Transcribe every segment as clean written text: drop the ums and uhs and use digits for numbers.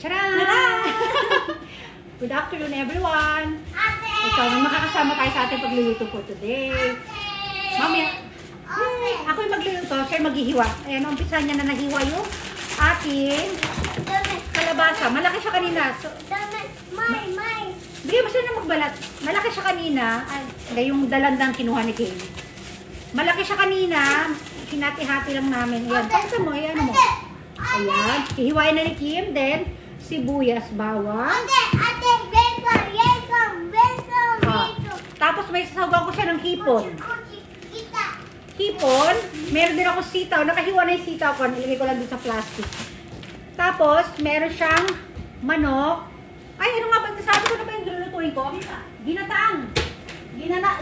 Tara! Good afternoon, everyone! Ikaw, makakasama tayo sa ating pagluluto for today. Mamaya, ako yung magluluto, siya maghihiwa. Ayan, umpisa niya na nahiwa yung ating kalabasa. Malaki siya kanina. Bigyan mo siya na magbalat. Malaki siya kanina. Ay, yung dalandang kinuha ni Kay. Malaki siya kanina. Hinati-hati lang namin. Ayan, pakita mo. Ayan mo. Ayan. Hihiwain na ni Kim. Then, sibuyas, bawang. Tapos may sasawagan ko siya ng hipon. Hipon. Meron din ako sitaw. Nakahiwa na yung sitaw ko. Nilagay ko lang dito sa plastic. Tapos, meron siyang manok. Ay, ano nga ba? Sabi ko na ba yung lulutuin ko? Ginataan.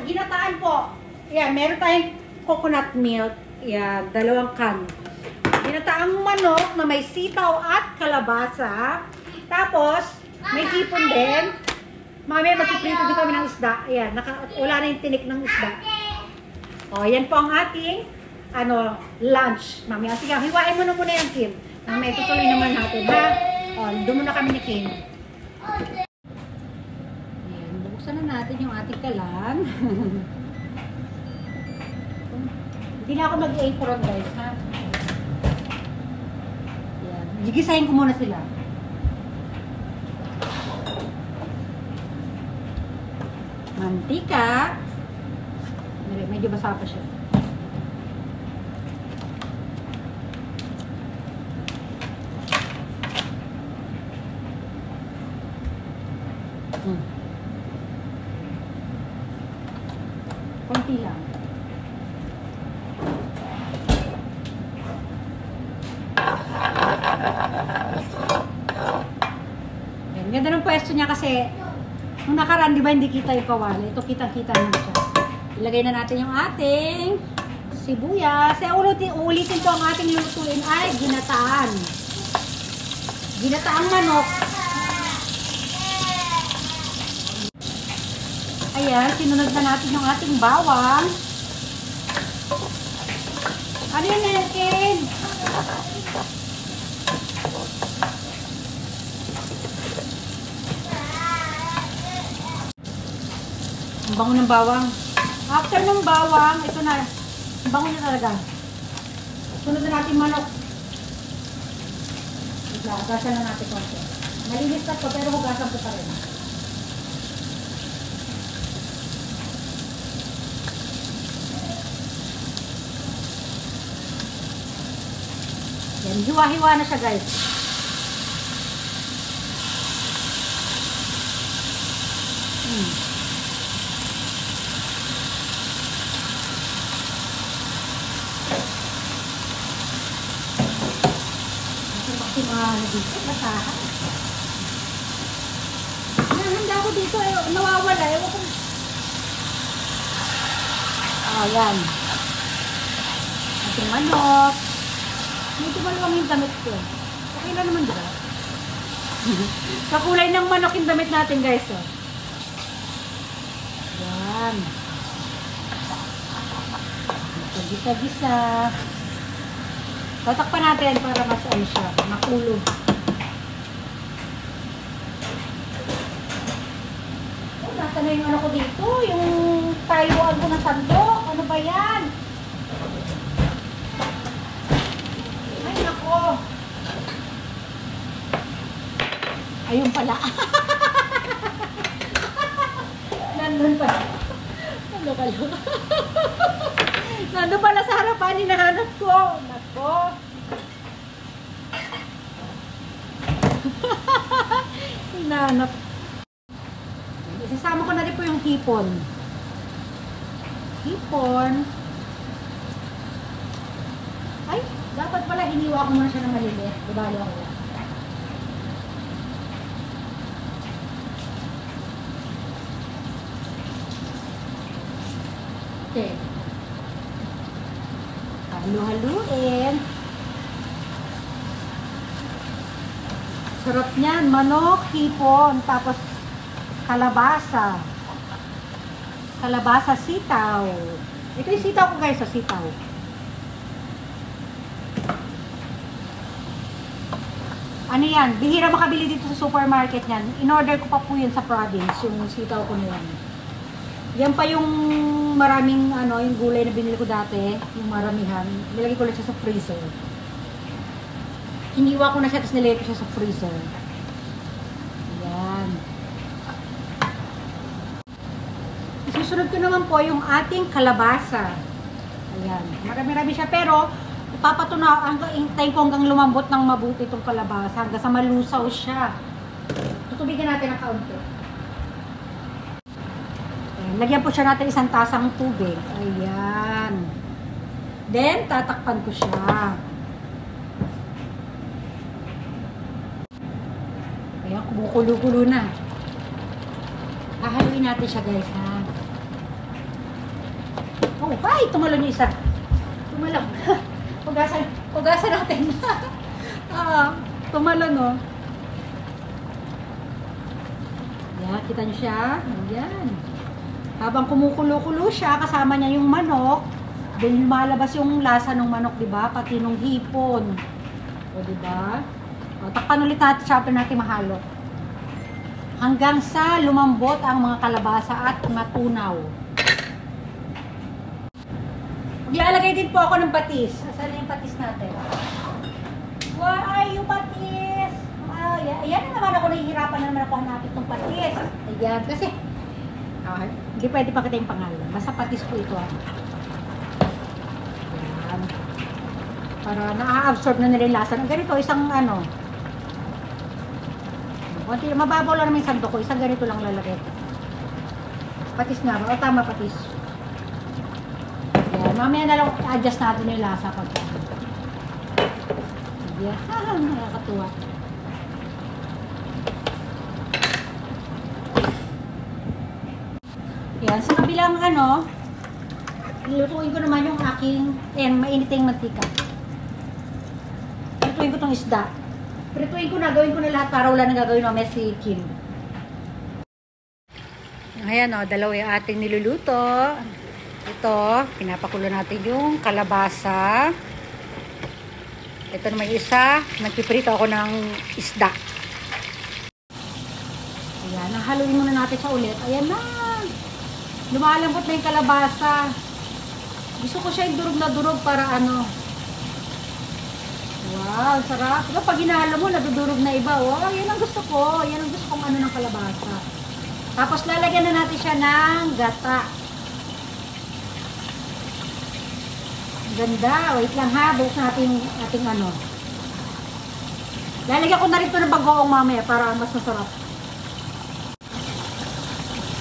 Ginataan po. Ayan, meron tayong coconut milk. Ayan, 2 can. Ginataang manok na may sitaw at kalabasa. Tapos, may hipon din. Mamaya magpiprito din kami ng isda. Ayan, wala na yung tinik ng isda. O, yan po ang ating lunch. Mamaya, sige, hiwain mo na muna yan, Kim. Mamaya, tutuloy naman natin, ha? O, doon muna kami ni Kim. Ayan, buksan na natin yung ating kalan. Hindi na ako mag-apron, guys, ha? Ayan, gigisahin ko muna sila. Mantika. Medyo basa pa siya. Konti lang. Ganda ng pwesto niya kasi nung nakaraan, di ba hindi kita yung kawali? Ito kitang-kita naman siya. Ilagay na natin yung ating sibuyas. Ulitin ko ang ating lutuin ay ginataan. Ginataang manok. Ayan, sinunod na natin yung ating bawang. Ano yun, Nelkin? Ang bango ng bawang. After ng bawang, ito na. Ang bango niya talaga. Sunod na natin manok. Hugasan na natin konti. Malinis na ito, pero hugasan ko pa rin. Yan, hiwa-hiwa na siya, guys. Dito, basahan. Nahanda ko dito, nawawala. Ewan ko. Ayan. Ating manok. Medyo maluwang yung damit ko. Okay lang naman, diba? Kakulay ng manok yung damit natin, guys. Oh. Ayan. Gisa-gisa. Tatakpan natin para mas siya, makulog. Oh, nasa na yung ko dito? Yung tayuan ko ng sandok. Ano ba yan? Ay, nako. Ayun pala. Nandun pala. Nandun Nandun pala sa harapan, hinahanap ko. Nako. Hinahanap. Isasama ko na rin po yung hipon. Hipon. Ay, dapat pala hiniwa ko muna siya ng maliliit. Ibalo ako lang. Okay. Halu-haluin. Sarap niyan. Manok, hipon, tapos kalabasa. Kalabasa, sitaw. Ito yung sitaw ko, guys, sa sitaw. Ano yan? Bihira makabili dito sa supermarket yan. In-order ko pa po yun sa province, yung sitaw ko na yan. Yan pa yung maraming yung gulay na binili ko dati, yung maramihan. Nilagay ko lang siya sa freezer. Iniwa ko na siya, tapos nilagay ko siya sa freezer. Yan. Susunod ko naman po yung ating kalabasa. Ayan. Marami-rami siya, pero hintayin ko hanggang lumambot ng mabuti itong kalabasa, hanggang sa malusaw siya. Tutubigan natin ng kaunti. Lagyan po siya natin isang tasang tubig. Ayan. Then, tatakpan ko siya. Ayan, kumukulo-kulo na. Hahaluin natin siya, guys, ha. Oh, ay! Tumalon yung isa. Tumalon. Hugasan natin. Tumalon, oh. Ayan, kita nyo siya. Ayan. Habang kumukulo-kulo siya, kasama niya yung manok, then lumalabas yung lasa ng manok, diba? Pati nung hipon. O, diba? O, takpan ulit natin siya after natin mahalo. Hanggang sa lumambot ang mga kalabasa at matunaw. Maglalagay din po ako ng patis. Asan yung patis natin? Why, yung patis! Ayan na naman ako, nahihirapan na naman ako hanapin itong patis. Ayan, kasi hindi pwede pa kita yung pangalan. Basta patis po ito. Ayan. Para na-absorb na nila yung lasa. Ganito, isang konti, mababaw lang naman yung sando ko. Isang ganito lang lalagay. Patis nga ba? O tama, patis. Ayan. Mamaya na lang adjust natin yung lasa pag ayan. Nakakatuwa. Yan, sa kabilang lutuin ko naman yung aking mainiting mantika. Lutuin ko tong isda. Prituin ko na, gawin ko na lahat para wala nang gagawin mamaya si Kim. Ayan dalawa yung ating niluluto. Ito, pinapakulo natin yung kalabasa. Ito naman yung isa, nagpiprito ako ng isda. Ayan, haluin muna natin siya ulit. Ayan na. Lumalambot na yung kalabasa. Gusto ko siya yung durog na durog para wow, sarap. Diba, pag hinahalo mo, nadudurog na iba. Wow, yan ang gusto ko. Yan ang gusto kong ng kalabasa. Tapos lalagyan na natin siya ng gata. Ganda. Wait lang ha. Buksan natin yung ating Lalagyan ko na rin ito ng bagoong mamaya para mas masarap.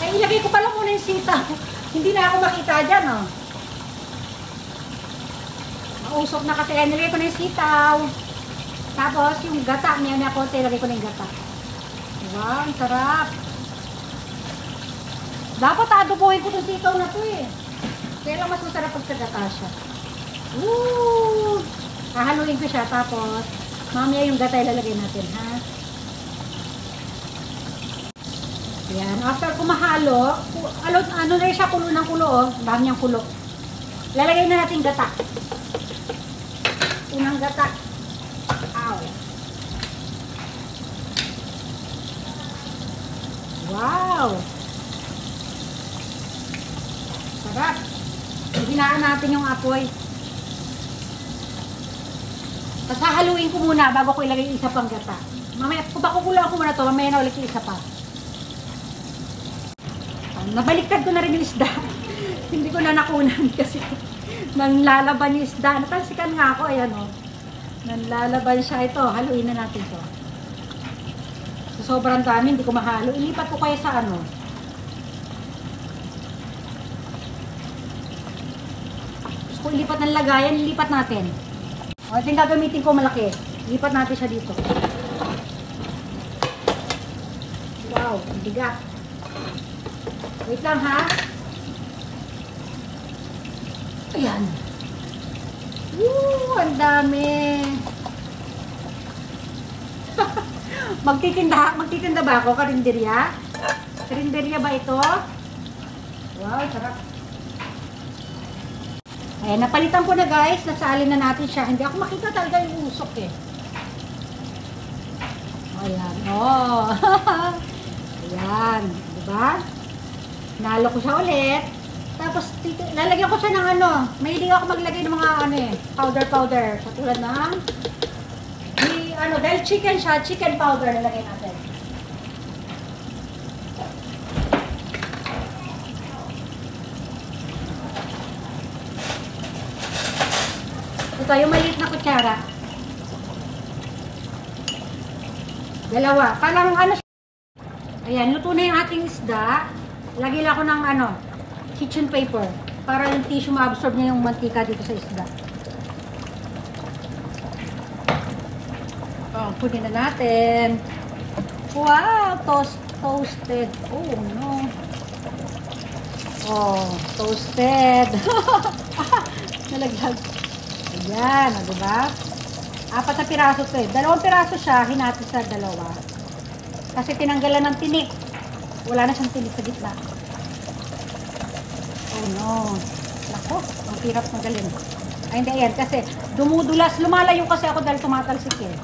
Ay, ilagay ko pala muna yung sitaw. Hindi na ako makita dyan, Mausok na kasi. Nilagay ko na yung sitaw. Tapos, yung gata. May konti, ilagay ko na yung gata. Wow, ang sarap. Dapat adobohin ko itong sitaw na ito Kaya lang mas masarap pag sa gata siya. Woo! Hahaluin ko siya. Tapos, mamaya yung gata ilalagay natin, ha? Yan. After kumahalo, na rin siya, kulo ng kulo, Dami niyang kulo. Lalagay na natin gata. Unang gata. Ow. Wow! Sarap. Hinaan natin yung apoy. Tapos hahaluin ko muna bago ko ilagay yung isa pang gata. Mamaya, pakukulang ko muna to, mamaya na ulit yung isa pa. Nabaliktad ko na rin yung isda. Hindi ko na nakunan kasi nanlalaban yung isda. Natalsikan nga ako, ayan Nanlalaban siya. Ito, haluin na natin to. So, sobrang dami, hindi ko mahalo. Ilipat ko kaya sa Gusto ko ilipat ng lagayan, ilipat natin. Ito yung gagamitin ko malaki. Ilipat natin siya dito. Wow, ang bigat. Wait lang ha. Ayan. Woo, ang dami. Magtitinda ba ako? Karinderya? Karinderya ba ito? Wow, sarap. Ayan, napalitan ko na guys. Nasalin na natin siya. Hindi ako makita talaga yung usok Ayan. Oh. Ayan. Diba? Nalo ko siya ulit. Tapos, lalagyan ko siya ng ano. Mahilig ako maglagay ng mga ano eh. Powder. Katulad ng dahil chicken siya, chicken powder nalagay natin. Ito, yung maliit na kutsara. Dalawa. Parang ano siya. Ayan, luto na yung ating isda. Lagyan ako ng kitchen paper. Para yung tissue ma-absorb niya yung mantika dito sa isda. Oh, punin na natin. Wow, toasted. Oh, no. Oh, toasted. Nalaglag. Ayan, diba? 4 na piraso ito eh. 2 piraso siya, hinati sa 2. Kasi tinanggalan ng tinik. Wala na siyang tinik sa gitna. Oh no. Nako, ang hirap tanggalin. Ay, hindi yan. Kasi dumudulas. Lumalayo kasi ako dahil tumatalsik eh.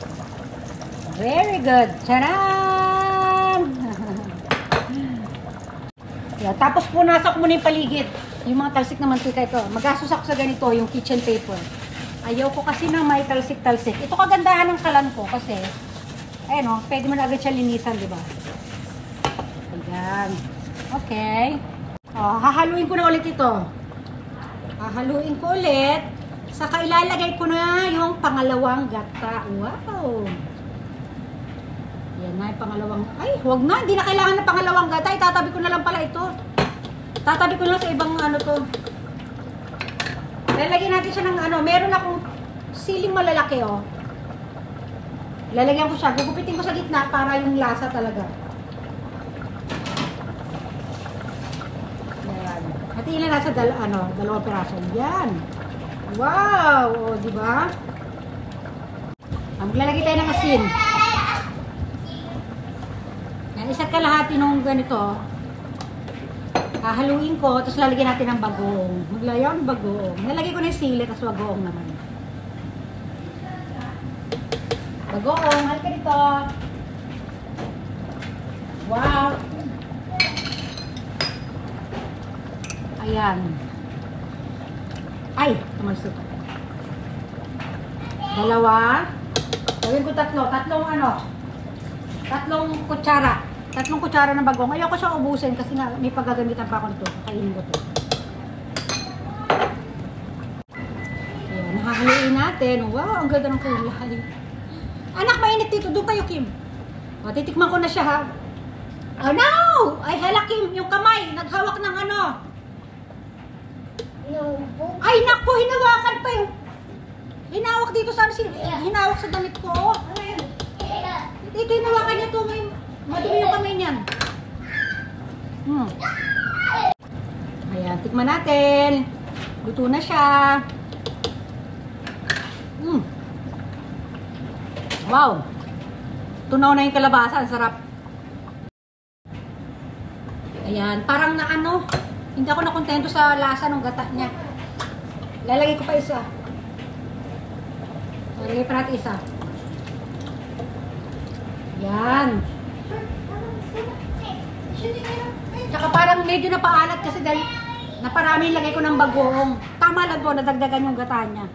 Very good. Charan! Yeah, tapos punasan ko muna yung paligid. Yung mga talsik na mantika ito. Magastos ako sa ganito, yung kitchen paper. Ayaw ko kasi na may talsik-talsik. Ito kagandahan ng kalan ko kasi, ayun o, pwede mo na agad siya linisan, di ba? Ayan. Okay. O, hahaluin ko na ulit ito. Hahaluin ko ulit. Saka ilalagay ko na yung pangalawang gata. Wow! Yan na yung pangalawang, ay, huwag na, hindi na kailangan ng pangalawang gata. Itatabi ko na lang pala ito. Tatabi ko lang sa ibang to. Lalagyan natin siya ng meron akong siling malalaki Lalagyan ko siya, gugupitin ko sa gitna para yung lasa talaga. Yan. At ilan nasa 2 piraso. Yan. Wow! O, di ba? Maglalagay tayo ng asin. Yan, isa't kalahati nung ganito. Hahaluin ko, tapos lalagyan natin ng bagoong. Maglayaw ng bagoong. Nalagay ko na yung sili, tapos bagoong naman. Bagoong, halika dito. Wow! Ayan. Ay, tumalsik. 2. Gawin ko 3. 3 kutsara. 3 kutsara ng bagong. Ayoko siya ubusin kasi nga may paggagamitan pa ako nito. Kainin ko ito. Ayan, nahahaluin natin. Wow, ang ganda ng kulay. Anak, mainit dito. Doon kayo, Kim. O, titikman ko na siya, ha? Oh, no! Ay, hala, Kim. Yung kamay. Naghawak ng Ay, naku, hinawakan pa yung... Hinawak dito sa hinawak sa damit ko. Dito, hinawakan niya ito. Madumi yung kamay niyan. Ayan, tikman natin. Luto na siya. Wow! Tunaw na yung kalabasa. Ang sarap. Ayan, parang na hindi ako nakontento sa lasa ng gata niya. Lalagay ko pa isa. Lalagay pa natin isa. Yan. Tsaka parang medyo napaalat kasi dahil naparami lagay ko ng bagoong. Tama lang po, nadagdagan yung gata niya.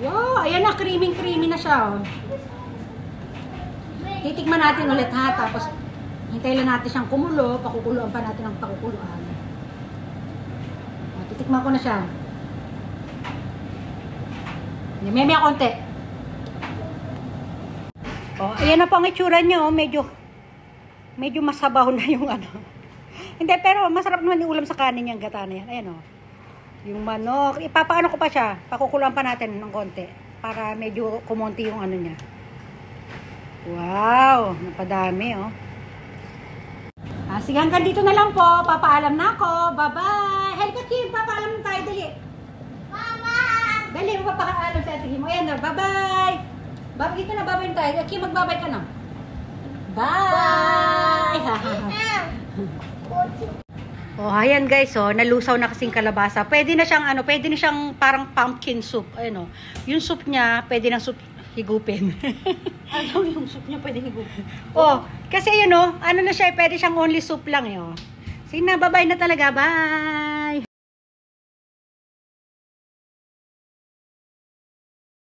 Wow, ayan na, creamy na siya. Titikman natin ulit ha, tapos hintayin lang natin siyang kumulo, pakukuluan pa natin ang pakukuluan. Titikman ko na siya. May konti. Oh, ayan na po ang itsura niya, medyo masabaw na yung Hindi, pero masarap naman yung ulam sa kanin yung gata na yan. Ayan yung manok. Ipapaano ko pa siya. Pakukuluan pa natin ng konti para medyo kumonti yung niya. Wow, napadami sige, hanggang dito na lang po. Papaalam na ako. Bye-bye. Helga Kim, papaalam na tayo. Dali. Bye-bye. Dali, papaalam sa Ate Kim. Ayan na, bye-bye. Dito na, bye-bye tayo. Kim, magbabay ka na. Bye. Ayan guys, nalusaw na kasing kalabasa. Pwede na siyang parang pumpkin soup. Ayun yung soup niya, pwede ng soup higupin. Ano yung soup niya pwedeng higupin? Oh, kasi yun oh, ano na siya, pwede siyang only soup lang eh oh. Sige na, bye-bye na talaga. Bye!